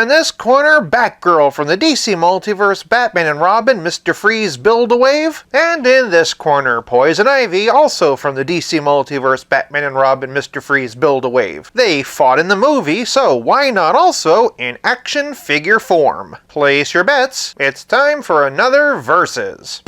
In this corner, Batgirl from the DC Multiverse, Batman and Robin, Mr. Freeze Build-A-Wave. And in this corner, Poison Ivy, also from the DC Multiverse, Batman and Robin, Mr. Freeze Build-A-Wave. They fought in the movie, so why not also in action figure form? Place your bets, it's time for another Versus.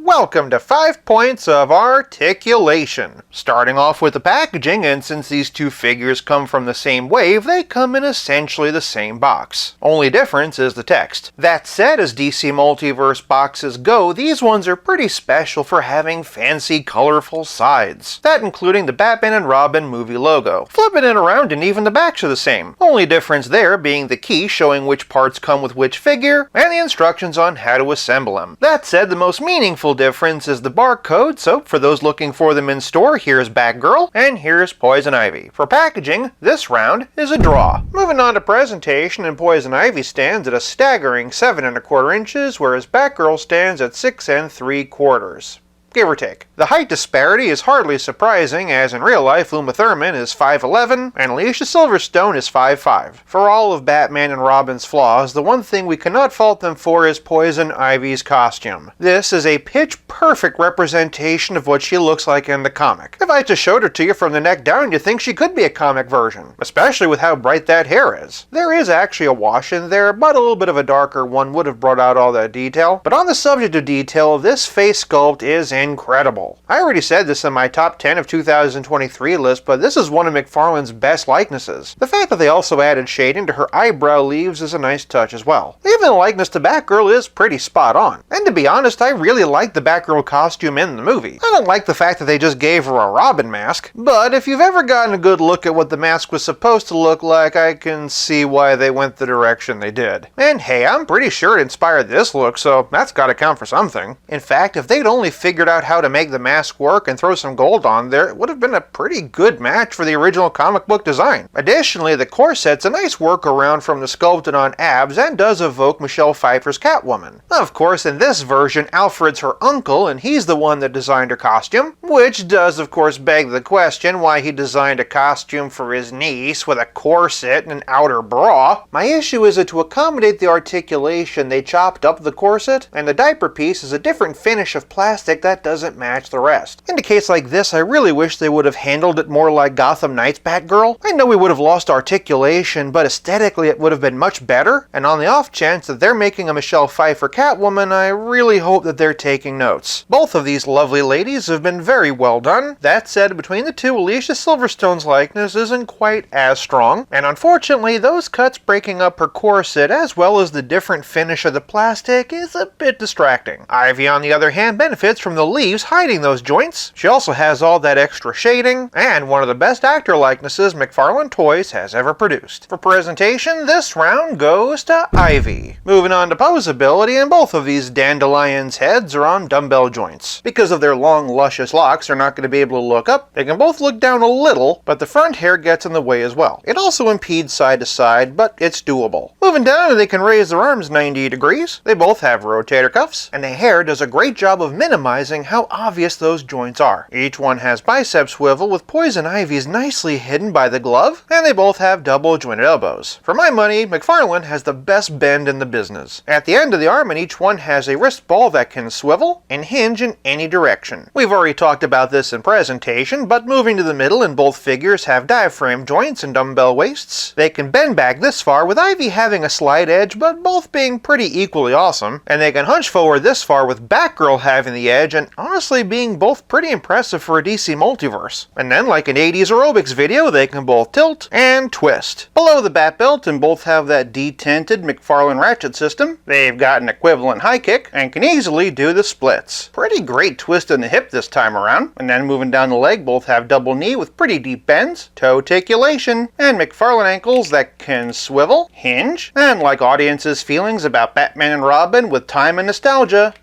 Welcome to 5 points of articulation. Starting off with the packaging, and since these two figures come from the same wave, they come in essentially the same box. Only difference is the text. That said, as DC Multiverse boxes go, these ones are pretty special for having fancy, colorful sides. That including the Batman and Robin movie logo. Flipping it around and even the backs are the same. Only difference there being the key showing which parts come with which figure, and the instructions on how to assemble them. That said, the most meaningful difference is the barcode, so for those looking for them in store, here's Batgirl, and here's Poison Ivy. For packaging, this round is a draw. Moving on to presentation, and Poison Ivy stands at a staggering 7 1/4 inches, whereas Batgirl stands at 6 3/4. Give or take. The height disparity is hardly surprising, as in real life Uma Thurman is 5'11", and Alicia Silverstone is 5'5". For all of Batman and Robin's flaws, the one thing we cannot fault them for is Poison Ivy's costume. This is a pitch-perfect representation of what she looks like in the comic. If I just showed her to you from the neck down, you'd think she could be a comic version, especially with how bright that hair is. There is actually a wash in there, but a little bit of a darker one would have brought out all that detail. But on the subject of detail, this face sculpt is incredible. I already said this in my top 10 of 2023 list, but this is one of McFarlane's best likenesses. The fact that they also added shading to her eyebrow leaves is a nice touch as well. Even the likeness to Batgirl is pretty spot on. And to be honest, I really like the Batgirl costume in the movie. I don't like the fact that they just gave her a Robin mask, but if you've ever gotten a good look at what the mask was supposed to look like, I can see why they went the direction they did. And hey, I'm pretty sure it inspired this look, so that's gotta count for something. In fact, if they'd only figured out how to make the mask work and throw some gold on there, it would have been a pretty good match for the original comic book design. Additionally, the corset's a nice workaround from the sculpted on abs and does evoke Michelle Pfeiffer's Catwoman. Of course, in this version, Alfred's her uncle and he's the one that designed her costume, which does of course beg the question why he designed a costume for his niece with a corset and an outer bra. My issue is that to accommodate the articulation, they chopped up the corset, and the diaper piece is a different finish of plastic that doesn't match the rest. In a case like this, I really wish they would have handled it more like Gotham Knights Batgirl. I know we would have lost articulation, but aesthetically it would have been much better, and on the off chance that they're making a Michelle Pfeiffer Catwoman, I really hope that they're taking notes. Both of these lovely ladies have been very well done. That said, between the two, Alicia Silverstone's likeness isn't quite as strong, and unfortunately those cuts breaking up her corset as well as the different finish of the plastic is a bit distracting. Ivy, on the other hand, benefits from the leaves hiding those joints. She also has all that extra shading, and one of the best actor likenesses McFarlane Toys has ever produced. For presentation, this round goes to Ivy. Moving on to posability, and both of these dandelions' heads are on dumbbell joints. Because of their long, luscious locks, they're not going to be able to look up. They can both look down a little, but the front hair gets in the way as well. It also impedes side to side, but it's doable. Moving down, they can raise their arms 90 degrees. They both have rotator cuffs, and the hair does a great job of minimizing how obvious those joints are. Each one has bicep swivel, with Poison Ivy's nicely hidden by the glove, and they both have double jointed elbows. For my money, McFarlane has the best bend in the business. At the end of the arm, and each one has a wrist ball that can swivel and hinge in any direction. We've already talked about this in presentation, but moving to the middle, and both figures have diaphragm joints and dumbbell waists. They can bend back this far, with Ivy having a slight edge, but both being pretty equally awesome. And they can hunch forward this far, with Batgirl having the edge, and honestly being both pretty impressive for a DC Multiverse. And then, like an 80s aerobics video, they can both tilt and twist. Below the bat belt, and both have that detented McFarlane ratchet system. They've got an equivalent high kick, and can easily do the splits. Pretty great twist in the hip this time around. And then moving down the leg, both have double knee with pretty deep bends, toe articulation, and McFarlane ankles that can swivel, hinge, and like audiences' feelings about Batman and Robin with time and nostalgia,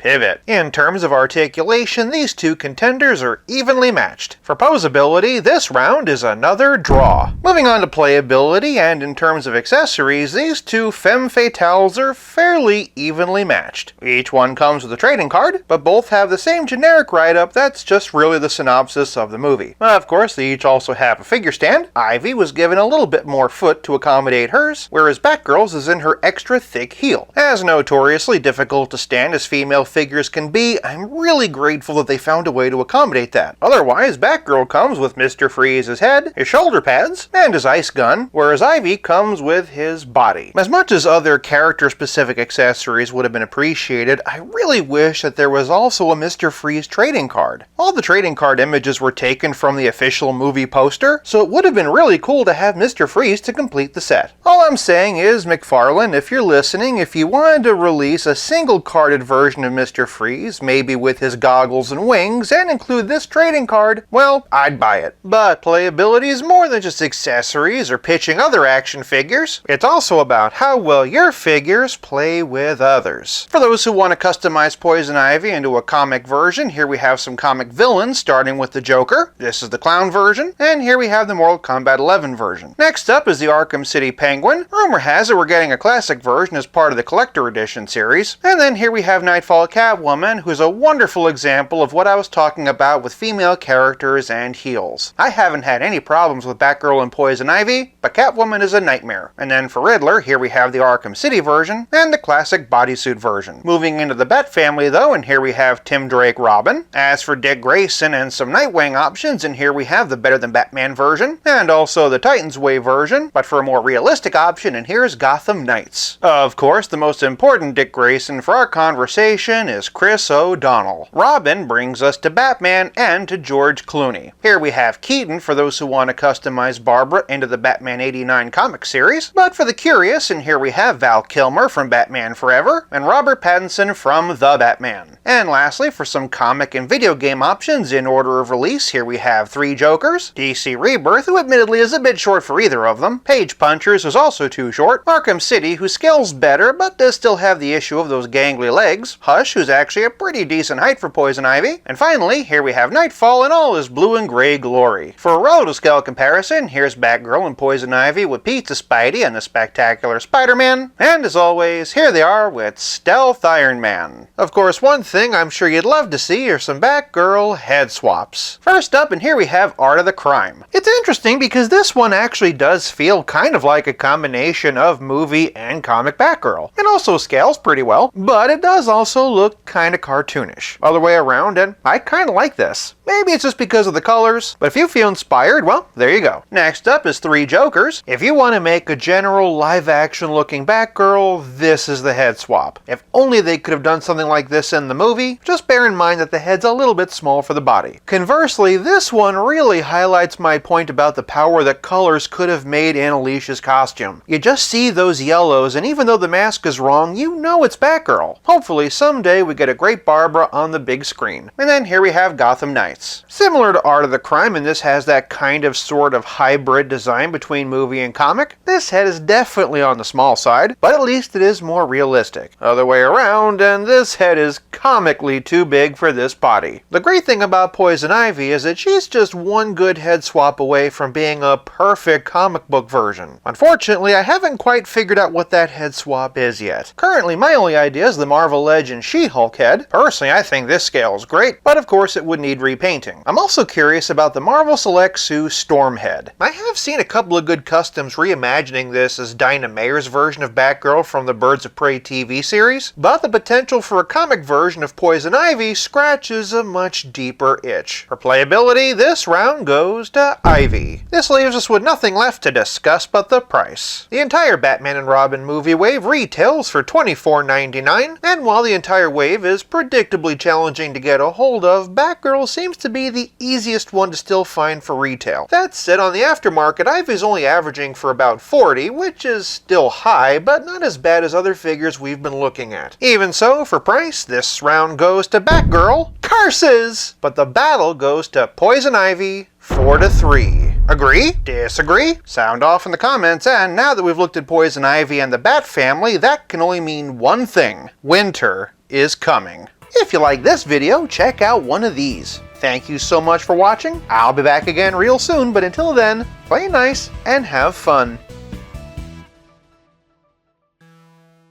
pivot. In terms of articulation, these two contenders are evenly matched. For posability, this round is another draw. Moving on to playability, and in terms of accessories, these two femme fatales are fairly evenly matched. Each one comes with a trading card, but both have the same generic write-up that's just really the synopsis of the movie. Of course, they each also have a figure stand. Ivy was given a little bit more foot to accommodate hers, whereas Batgirl's is in her extra thick heel. As notoriously difficult to stand as female figures can be, I'm really grateful that they found a way to accommodate that. Otherwise, Batgirl comes with Mr. Freeze's head, his shoulder pads, and his ice gun, whereas Ivy comes with his body. As much as other character-specific accessories would have been appreciated, I really wish that there was also a Mr. Freeze trading card. All the trading card images were taken from the official movie poster, so it would have been really cool to have Mr. Freeze to complete the set. All I'm saying is, McFarlane, if you're listening, if you wanted to release a single-carded version of Mr. Freeze, maybe with his goggles and wings, and include this trading card, well, I'd buy it. But playability is more than just accessories or pitching other action figures. It's also about how well your figures play with others. For those who want to customize Poison Ivy into a comic version, here we have some comic villains, starting with the Joker. This is the clown version, and here we have the Mortal Kombat 11 version. Next up is the Arkham City Penguin. Rumor has it we're getting a classic version as part of the Collector Edition series. And then here we have Nightfall Catwoman, who's a wonderful example of what I was talking about with female characters and heels. I haven't had any problems with Batgirl and Poison Ivy, but Catwoman is a nightmare. And then for Riddler, here we have the Arkham City version and the classic bodysuit version. Moving into the Bat family though, and here we have Tim Drake Robin. As for Dick Grayson and some Nightwing options, and here we have the Better Than Batman version, and also the Titans Way version, but for a more realistic option, and here's Gotham Knights. Of course, the most important Dick Grayson for our conversation is Chris O'Donnell. Robin brings us to Batman and to George Clooney. Here we have Keaton for those who want to customize Barbara into the Batman 89 comic series, but for the curious, and here we have Val Kilmer from Batman Forever, and Robert Pattinson from The Batman. And lastly, for some comic and video game options in order of release, here we have 3 Jokers, DC Rebirth, who admittedly is a bit short for either of them, Page Punchers, who's also too short, Arkham City, who scales better but does still have the issue of those gangly legs, Hush, who's actually a pretty decent height for Poison Ivy, and finally, here we have Nightfall in all his blue and gray glory. For a relative scale comparison, here's Batgirl and Poison Ivy with Pizza Spidey and the Spectacular Spider-Man, and as always, here they are with Stealth Iron Man. Of course, one thing I'm sure you'd love to see are some Batgirl head swaps. First up, and here we have Art of the Crime. It's interesting because this one actually does feel kind of like a combination of movie and comic Batgirl. It also scales pretty well, but it does also look kind of cartoonish. Other way around, and I kind of like this. Maybe it's just because of the colors, but if you feel inspired, well, there you go. Next up is 3 Jokers. If you want to make a general live-action looking Batgirl, this is the head swap. If only they could have done something like this in the movie, just bear in mind that the head's a little bit small for the body. Conversely, this one really highlights my point about the power that colors could have made in Alicia's costume. You just see those yellows, and even though the mask is wrong, you know it's Batgirl. Hopefully someday we get a great Barbara on the big screen. And then here we have Gotham Knights. Similar to Art of the Crime, and this has that kind of sort of hybrid design between movie and comic, this head is definitely on the small side, but at least it is more realistic. Other way around, and this head is comically too big for this body. The great thing about Poison Ivy is that she's just one good head swap away from being a perfect comic book version. Unfortunately, I haven't quite figured out what that head swap is yet. Currently, my only idea is the Marvel Legends She-Hulk head. Personally, I think this scale is great, but of course it would need repainting. I'm also curious about the Marvel Select Sue Storm head. I have seen a couple of good customs reimagining this as Dinah Mayer's version of Batgirl from the Birds of Prey TV series, but the potential for a comic version of Poison Ivy scratches a much deeper itch. For playability, this round goes to Ivy. This leaves us with nothing left to discuss but the price. The entire Batman and Robin movie wave retails for $24.99, and while the entire wave is predictably challenging to get a hold of, Batgirl seems to be the easiest one to still find for retail. That said, on the aftermarket, Ivy's only averaging for about $40, which is still high, but not as bad as other figures we've been looking at. Even so, for price, this round goes to Batgirl. Curses! But the battle goes to Poison Ivy, 4-3. Agree? Disagree? Sound off in the comments, and now that we've looked at Poison Ivy and the Bat family, that can only mean one thing. Winter is coming. If you like this video, check out one of these. Thank you so much for watching. I'll be back again real soon, but until then, play nice and have fun.